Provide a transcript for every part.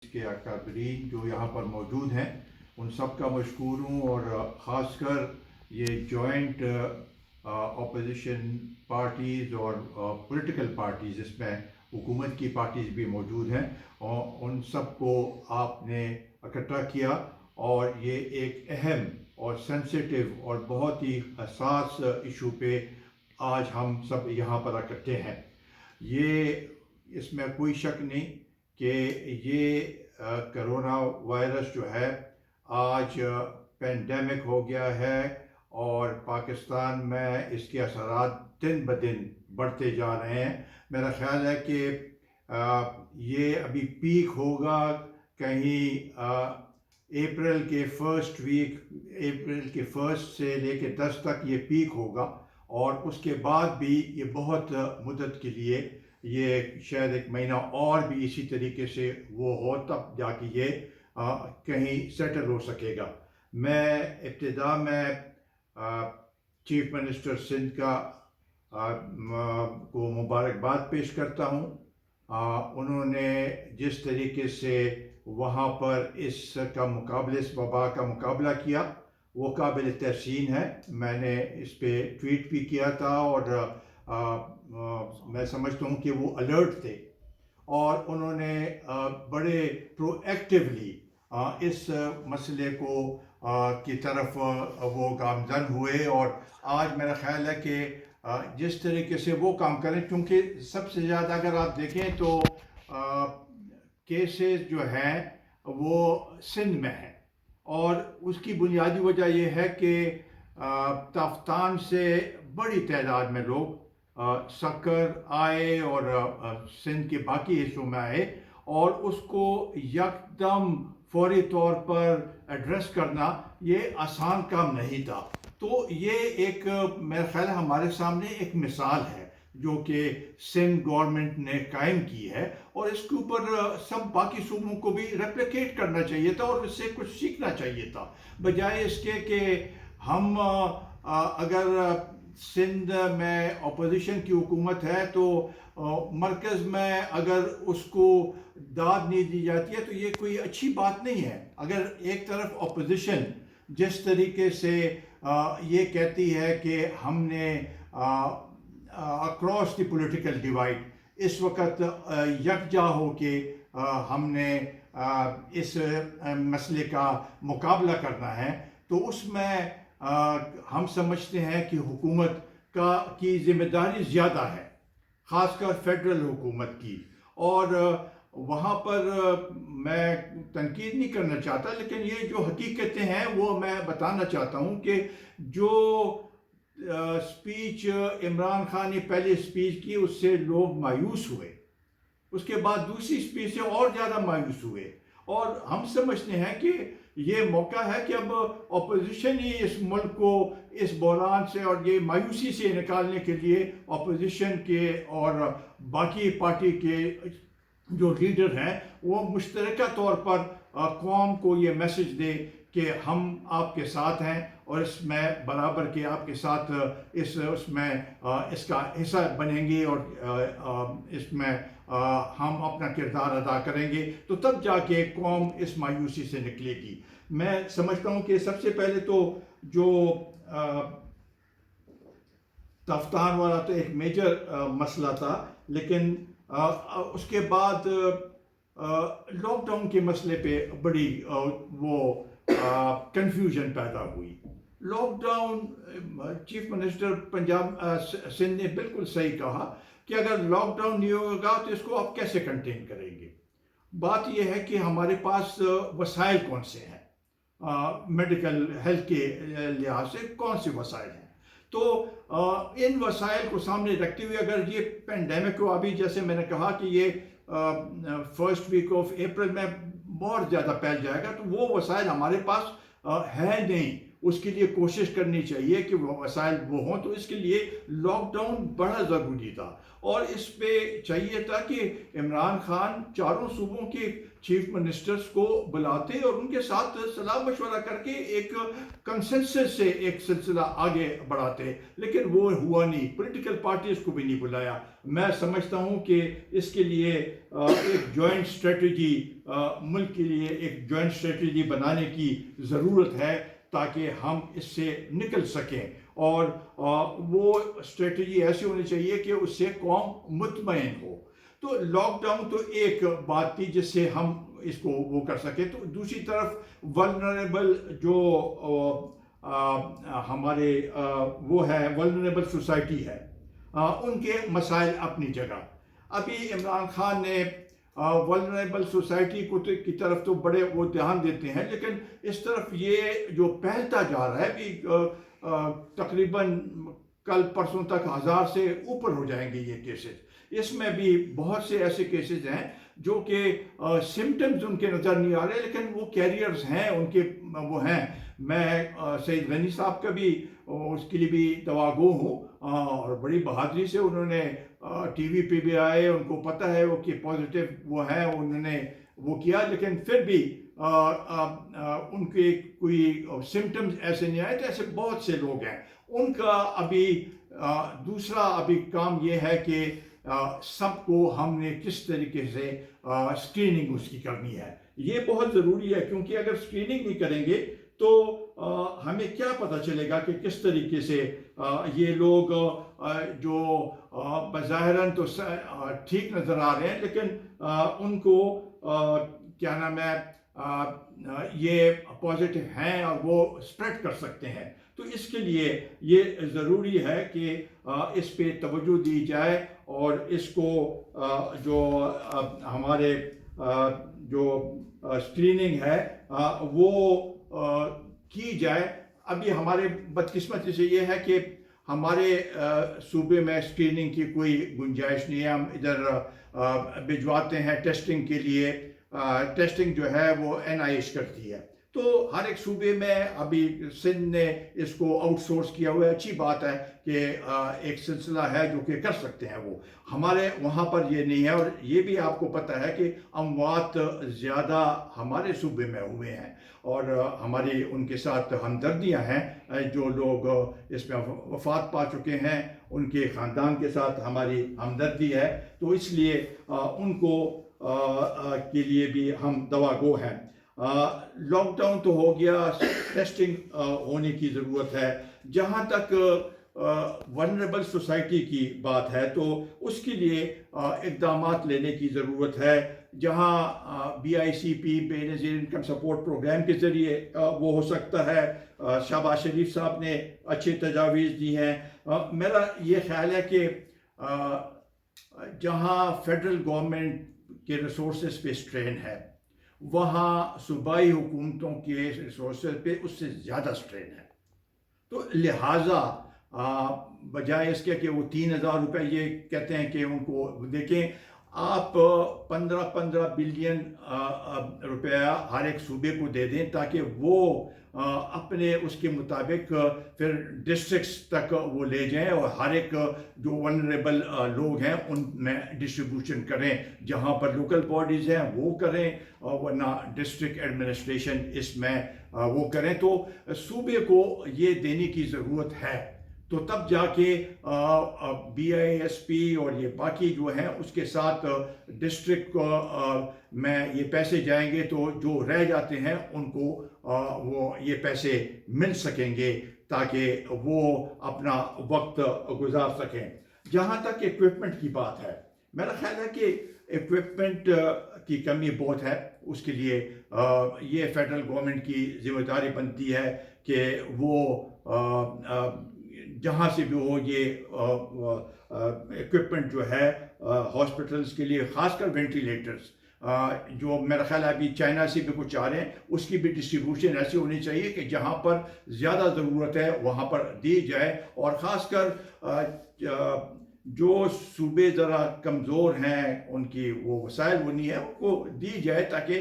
کے اکابرین جو یہاں پر موجود ہیں ان سب کا مشکور ہوں، اور خاص کر یہ جوائنٹ اپوزیشن پارٹیز اور پولیٹیکل پارٹیز، اس میں حکومت کی پارٹیز بھی موجود ہیں، اور ان سب کو آپ نے اکٹھا کیا، اور یہ ایک اہم اور سینسیٹیو اور بہت ہی حساس ایشو پہ آج ہم سب یہاں پر اکٹھے ہیں۔ یہ اس میں کوئی شک نہیں کہ یہ کرونا وائرس جو ہے آج پینڈیمک ہو گیا ہے، اور پاکستان میں اس کے اثرات دن بدن بڑھتے جا رہے ہیں۔ میرا خیال ہے کہ یہ ابھی پیک ہوگا کہیں اپریل کے فرسٹ ویک، اپریل کے فرسٹ سے لے کے 10 تک یہ پیک ہوگا، اور اس کے بعد بھی یہ بہت مدت کے لیے، یہ شاید ایک مہینہ اور بھی اسی طریقے سے وہ ہو، تب جا کے یہ کہیں سیٹل ہو سکے گا۔ میں ابتدا میں چیف منسٹر سندھ کا کو مبارکباد پیش کرتا ہوں۔ انہوں نے جس طریقے سے وہاں پر اس وبا کا مقابلہ کیا وہ قابل تحسین ہے۔ میں نے اس پہ ٹویٹ بھی کیا تھا، اور میں سمجھتا ہوں کہ وہ الرٹ تھے، اور انہوں نے بڑے پرو ایکٹیولی اس مسئلے کو کی طرف وہ گامزن ہوئے، اور آج میرا خیال ہے کہ جس طریقے سے وہ کام کریں، کیونکہ سب سے زیادہ اگر آپ دیکھیں تو کیسز جو ہیں وہ سندھ میں ہیں، اور اس کی بنیادی وجہ یہ ہے کہ تافتان سے بڑی تعداد میں لوگ سکر آئے اور سندھ کے باقی حصوں میں آئے، اور اس کو یکدم فوری طور پر ایڈریس کرنا یہ آسان کام نہیں تھا۔ تو یہ ایک میرا خیال ہے ہمارے سامنے ایک مثال ہے جو کہ سندھ گورنمنٹ نے قائم کی ہے، اور اس کے اوپر سب باقی صوبوں کو بھی ریپلیکیٹ کرنا چاہیے تھا، اور اس سے کچھ سیکھنا چاہیے تھا، بجائے اس کے کہ ہم اگر سندھ میں اپوزیشن کی حکومت ہے تو مرکز میں اگر اس کو داد نہیں دی جاتی ہے تو یہ کوئی اچھی بات نہیں ہے۔ اگر ایک طرف اپوزیشن جس طریقے سے یہ کہتی ہے کہ ہم نے اکراس دی پولیٹیکل ڈیوائڈ اس وقت یکجا ہو کے ہم نے اس مسئلے کا مقابلہ کرنا ہے، تو اس میں ہم سمجھتے ہیں کہ حکومت کی ذمہ داری زیادہ ہے، خاص کر فیڈرل حکومت کی، اور وہاں پر میں تنقید نہیں کرنا چاہتا، لیکن یہ جو حقیقتیں ہیں وہ میں بتانا چاہتا ہوں کہ جو سپیچ عمران خان نے پہلے سپیچ کی اس سے لوگ مایوس ہوئے، اس کے بعد دوسری سپیچ سے اور زیادہ مایوس ہوئے، اور ہم سمجھتے ہیں کہ یہ موقع ہے کہ اب اپوزیشن ہی اس ملک کو اس بحران سے اور یہ مایوسی سے نکالنے کے لیے اپوزیشن کے اور باقی پارٹی کے جو لیڈر ہیں وہ مشترکہ طور پر قوم کو یہ میسج دے کہ ہم آپ کے ساتھ ہیں، اور اس میں برابر کے آپ کے ساتھ اس میں اس کا حصہ بنیں گے، اور اس میں ہم اپنا کردار ادا کریں گے، تو تب جا کے قوم اس مایوسی سے نکلے گی۔ میں سمجھتا ہوں کہ سب سے پہلے تو جو تافتان والا تو ایک میجر مسئلہ تھا، لیکن اس کے بعد لاک ڈاؤن کے مسئلے پہ بڑی وہ کنفیوژن پیدا ہوئی۔ Lockdown chief minister Punjab Sindh نے بالکل صحیح کہا کہ اگر لاک ڈاؤن نہیں ہوگا تو اس کو آپ کیسے کنٹین کریں گے۔ بات یہ ہے کہ ہمارے پاس وسائل کون سے ہیں، میڈیکل ہیلتھ کے لحاظ سے کون سے وسائل ہیں، تو ان وسائل کو سامنے رکھتے ہوئے اگر یہ پینڈیمک کو ابھی جیسے میں نے کہا کہ یہ فرسٹ ویک آف اپریل میں بہت زیادہ پھیل جائے گا، تو وہ وسائل ہمارے پاس ہے نہیں، اس کے لیے کوشش کرنی چاہیے کہ وہ وسائل وہ ہوں. تو اس کے لیے لاک ڈاؤن بڑا ضروری تھا، اور اس پہ چاہیے تھا کہ عمران خان چاروں صوبوں کے چیف منسٹرز کو بلاتے اور ان کے ساتھ صلاح مشورہ کر کے ایک کنسنسس سے ایک سلسلہ آگے بڑھاتے، لیکن وہ ہوا نہیں. پولیٹیکل پارٹیز کو بھی نہیں بلایا. میں سمجھتا ہوں کہ اس کے لیے ایک جوائنٹ اسٹریٹجی، ملک کے لیے ایک جوائنٹ اسٹریٹجی بنانے کی ضرورت ہے تاکہ ہم اس سے نکل سکیں. اور وہ اسٹریٹجی ایسی ہونی چاہیے کہ اس سے قوم مطمئن ہو. تو لاک ڈاؤن تو ایک بات تھی جس سے ہم اس کو وہ کر سکے. تو دوسری طرف ولنریبل جو ہمارے وہ ہے ولنریبل سوسائٹی ہے، ان کے مسائل اپنی جگہ. ابھی عمران خان نے ولنریبل سوسائٹی کو کی طرف تو بڑے وہ دھیان دیتے ہیں، لیکن اس طرف یہ جو پھیلتا جا رہا ہے بھی تقریباً کل پرسوں تک 1000 سے اوپر ہو جائیں گے یہ کیسز. اس میں بھی بہت سے ایسے کیسز ہیں جو کہ سمٹمز ان کے نظر نہیں آ رہے، لیکن وہ کیریئرز ہیں، ان کے وہ ہیں. میں سید غنی صاحب کا بھی اس کے لیے بھی دعاگو ہوں، اور بڑی بہادری سے انہوں نے ٹی وی پہ بھی آئے، ان کو پتہ ہے وہ کہ پازیٹیو وہ ہے، انہوں نے وہ کیا، لیکن پھر بھی ان کے کوئی سمٹمز ایسے نہیں آئے. تو ایسے بہت سے لوگ ہیں. ان کا ابھی دوسرا ابھی کام یہ ہے کہ سب کو ہم نے کس طریقے سے اسکریننگ اس کی کرنی ہے. یہ بہت ضروری ہے، کیونکہ اگر اسکریننگ نہیں کریں گے تو ہمیں کیا پتہ چلے گا کہ کس طریقے سے یہ لوگ جو بظاہراً تو ٹھیک نظر آ رہے ہیں، لیکن ان کو کیا نام ہے یہ پازیٹیو ہیں اور وہ اسپریڈ کر سکتے ہیں. تو اس کے لیے یہ ضروری ہے کہ اس پہ توجہ دی جائے، اور اس کو جو ہمارے جو اسکریننگ ہے وہ کی جائے. ابھی ہمارے بدقسمتی سے یہ ہے کہ ہمارے صوبے میں اسکریننگ کی کوئی گنجائش نہیں ہے. ہم ادھر بھجواتے ہیں ٹیسٹنگ کے لیے، ٹیسٹنگ جو ہے وہ NIH کرتی ہے. تو ہر ایک صوبے میں ابھی سندھ نے اس کو آؤٹ سورس کیا ہوا ہے. اچھی بات ہے کہ ایک سلسلہ ہے جو کہ کر سکتے ہیں. وہ ہمارے وہاں پر یہ نہیں ہے. اور یہ بھی آپ کو پتہ ہے کہ اموات زیادہ ہمارے صوبے میں ہوئے ہیں، اور ہماری ان کے ساتھ ہمدردیاں ہیں. جو لوگ اس میں وفات پا چکے ہیں ان کے خاندان کے ساتھ ہماری ہمدردی ہے. تو اس لیے ان کو کے لیے بھی ہم دعاگو ہیں. لاک ڈاؤن تو ہو گیا، ٹیسٹنگ ہونے کی ضرورت ہے. جہاں تک ونریبل سوسائٹی کی بات ہے تو اس کے لیے اقدامات لینے کی ضرورت ہے. جہاں BICP بے نظیر انکم سپورٹ پروگرام کے ذریعے وہ ہو سکتا ہے. شہباز شریف صاحب نے اچھی تجاویز دی ہیں. میرا یہ خیال ہے کہ جہاں فیڈرل گورنمنٹ کے ریسورسز پہ اسٹرین ہے، وہاں صوبائی حکومتوں کے ریسورسز پہ اس سے زیادہ اسٹرین ہے. تو لہٰذا بجائے اس کے کہ وہ 3000 روپے یہ کہتے ہیں کہ ان کو دیکھیں، آپ 15 بلین روپیہ ہر ایک صوبے کو دے دیں تاکہ وہ اپنے اس کے مطابق پھر ڈسٹرکٹس تک وہ لے جائیں، اور ہر ایک جو ونریبل لوگ ہیں ان میں ڈسٹریبیوشن کریں. جہاں پر لوکل باڈیز ہیں وہ کریں، ورنہ ڈسٹرکٹ ایڈمنسٹریشن اس میں وہ کریں. تو صوبے کو یہ دینے کی ضرورت ہے. تو تب جا کے BISP اور یہ باقی جو ہیں اس کے ساتھ ڈسٹرکٹ میں یہ پیسے جائیں گے، تو جو رہ جاتے ہیں ان کو وہ یہ پیسے مل سکیں گے تاکہ وہ اپنا وقت گزار سکیں. جہاں تک ایکوپمنٹ کی بات ہے، میرا خیال ہے کہ ایکوپمنٹ کی کمی بہت ہے. اس کے لیے یہ فیڈرل گورنمنٹ کی ذمہ داری بنتی ہے کہ وہ جہاں سے بھی ہو یہ ایکوپمنٹ جو ہے ہاسپٹلس کے لیے، خاص کر وینٹیلیٹرز جو میرا خیال ہے ابھی چائنا سے بھی کچھ آ رہے ہیں، اس کی بھی ڈسٹریبیوشن ایسی ہونی چاہیے کہ جہاں پر زیادہ ضرورت ہے وہاں پر دی جائے. اور خاص کر جو صوبے ذرا کمزور ہیں، ان کی وہ وسائل وہ نہیں ہے، ان کو دی جائے تاکہ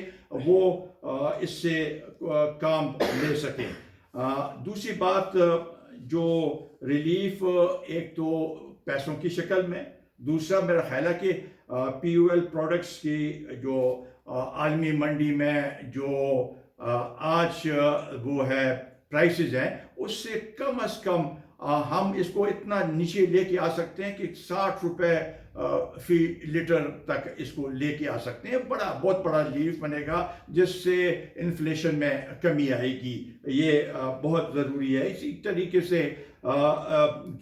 وہ اس سے کام لے سکیں. دوسری بات جو ریلیف ایک تو پیسوں کی شکل میں، دوسرا میرا خیال ہے کہ پی یو ایل پروڈکٹس کی جو عالمی منڈی میں جو آج وہ ہے پرائسز ہیں، اس سے کم از کم ہم اس کو اتنا نیچے لے کے آ سکتے ہیں کہ 60 روپے فی لیٹر تک اس کو لے کے آ سکتے ہیں. بہت بڑا ریلیف بنے گا، جس سے انفلیشن میں کمی آئے گی. یہ بہت ضروری ہے. اسی طریقے سے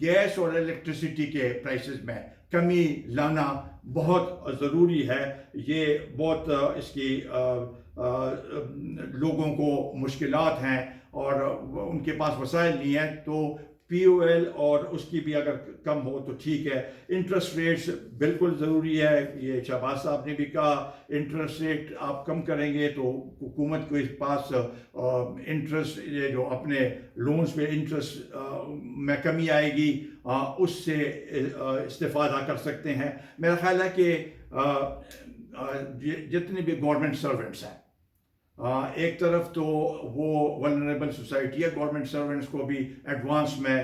گیس اور الیکٹریسٹی کے پرائسز میں کمی لانا بہت ضروری ہے. یہ بہت اس کی لوگوں کو مشکلات ہیں اور ان کے پاس وسائل نہیں ہیں، تو پی او ایل اور اس کی بھی اگر کم ہو تو ٹھیک ہے. انٹرسٹ ریٹس بالکل ضروری ہے. یہ شہباز صاحب نے بھی کہا انٹرسٹ ریٹ آپ کم کریں گے تو حکومت کو اس پاس انٹرسٹ یہ جو اپنے لونز پہ انٹرسٹ میں کمی آئے گی، اس سے استفادہ کر سکتے ہیں. میرا خیال ہے کہ جتنے بھی گورنمنٹ سرونٹس ہیں، ایک طرف تو وہ ولنریبل سوسائٹی ہے، گورنمنٹ سرونٹس کو بھی ایڈوانس میں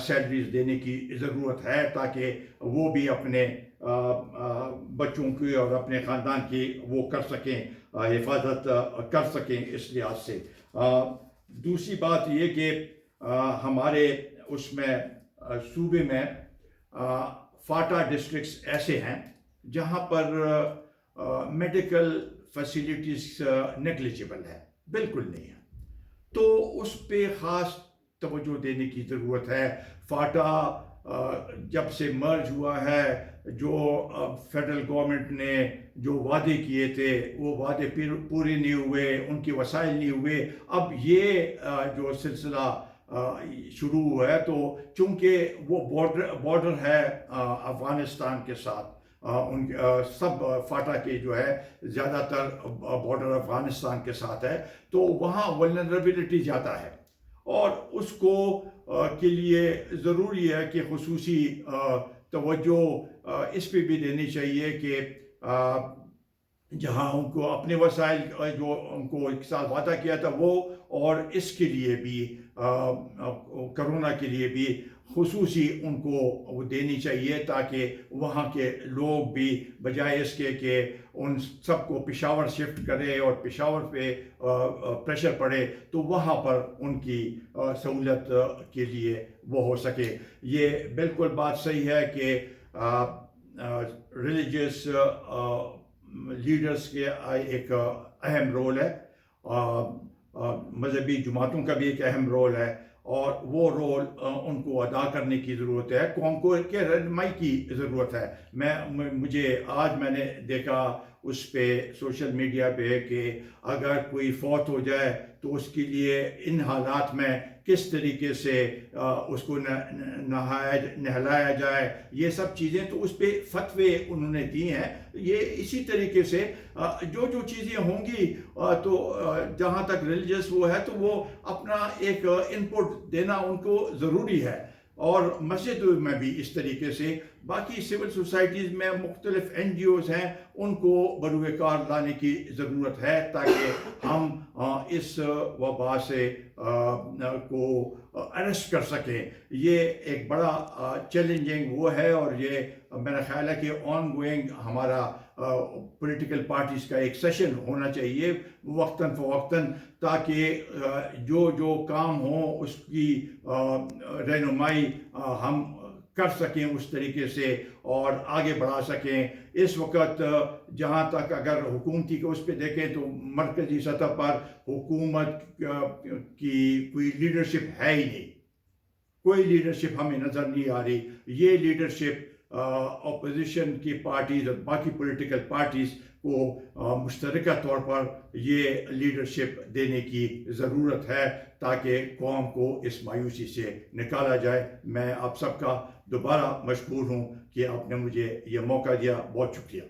سیلریز دینے کی ضرورت ہے تاکہ وہ بھی اپنے بچوں کی اور اپنے خاندان کی وہ کر سکیں، حفاظت کر سکیں. اس لحاظ سے دوسری بات یہ کہ ہمارے اس میں صوبے میں فاٹا ڈسٹرکٹس ایسے ہیں جہاں پر میڈیکل فیسیلیٹیز نیگلیجبل ہے، بالکل نہیں ہے. تو اس پہ خاص توجہ دینے کی ضرورت ہے. فاٹا جب سے مرج ہوا ہے، جو فیڈرل گورنمنٹ نے جو وعدے کیے تھے وہ وعدے پورے نہیں ہوئے، ان کے وسائل نہیں ہوئے. اب یہ جو سلسلہ شروع ہوا ہے، تو چونکہ وہ بارڈر ہے افغانستان کے ساتھ، ان سب فاٹا کے جو ہے زیادہ تر بارڈر افغانستان کے ساتھ ہے، تو وہاں ولنریبلٹی زیادہ ہے. اور اس کو کے لیے ضروری ہے کہ خصوصی توجہ اس پہ بھی دینی چاہیے کہ جہاں ان کو اپنے وسائل جو ان کو ایک ساتھ وعدہ کیا تھا وہ، اور اس کے لیے بھی کرونا کے لیے بھی خصوصی ان کو وہ دینی چاہیے، تاکہ وہاں کے لوگ بھی بجائے اس کے کہ ان سب کو پشاور شفٹ کرے اور پشاور پہ پریشر پڑے، تو وہاں پر ان کی سہولت کے لیے وہ ہو سکے. یہ بالکل بات صحیح ہے کہ ریلیجیس لیڈرز کے ایک اہم رول ہے، مذہبی جماعتوں کا بھی ایک اہم رول ہے، اور وہ رول ان کو ادا کرنے کی ضرورت ہے. قوم کو کے رہنمائی کی ضرورت ہے. میں نے دیکھا اس پہ سوشل میڈیا پہ کہ اگر کوئی فوت ہو جائے تو اس کے لیے ان حالات میں کس طریقے سے اس کو نہلایا جائے، یہ سب چیزیں تو اس پہ فتوے انہوں نے دی ہیں. یہ اسی طریقے سے جو چیزیں ہوں گی تو جہاں تک ریلیجس وہ ہے تو وہ اپنا ایک انپٹ دینا ان کو ضروری ہے. اور مسجد میں بھی اس طریقے سے، باقی سول سوسائٹیز میں مختلف این جی اوز ہیں، ان کو بروئے کار لانے کی ضرورت ہے تاکہ ہم اس وبا سے کو اریسٹ کر سکیں. یہ ایک بڑا چیلنجنگ وہ ہے، اور یہ میرا خیال ہے کہ آن گوئنگ ہمارا پولیٹیکل پارٹیز کا ایک سیشن ہونا چاہیے وقتاً فوقتاً، تاکہ جو کام ہوں اس کی رہنمائی ہم کر سکیں اس طریقے سے اور آگے بڑھا سکیں. اس وقت جہاں تک اگر حکومتی کو اس پہ دیکھیں تو مرکزی سطح پر حکومت کی کوئی لیڈرشپ ہے ہی نہیں، کوئی لیڈرشپ ہمیں نظر نہیں آ رہی. یہ لیڈرشپ اپوزیشن کی پارٹیز اور باقی پولیٹیکل پارٹیز کو مشترکہ طور پر یہ لیڈرشپ دینے کی ضرورت ہے تاکہ قوم کو اس مایوسی سے نکالا جائے. میں آپ سب کا دوبارہ مشکور ہوں کہ آپ نے مجھے یہ موقع دیا. بہت شکریہ.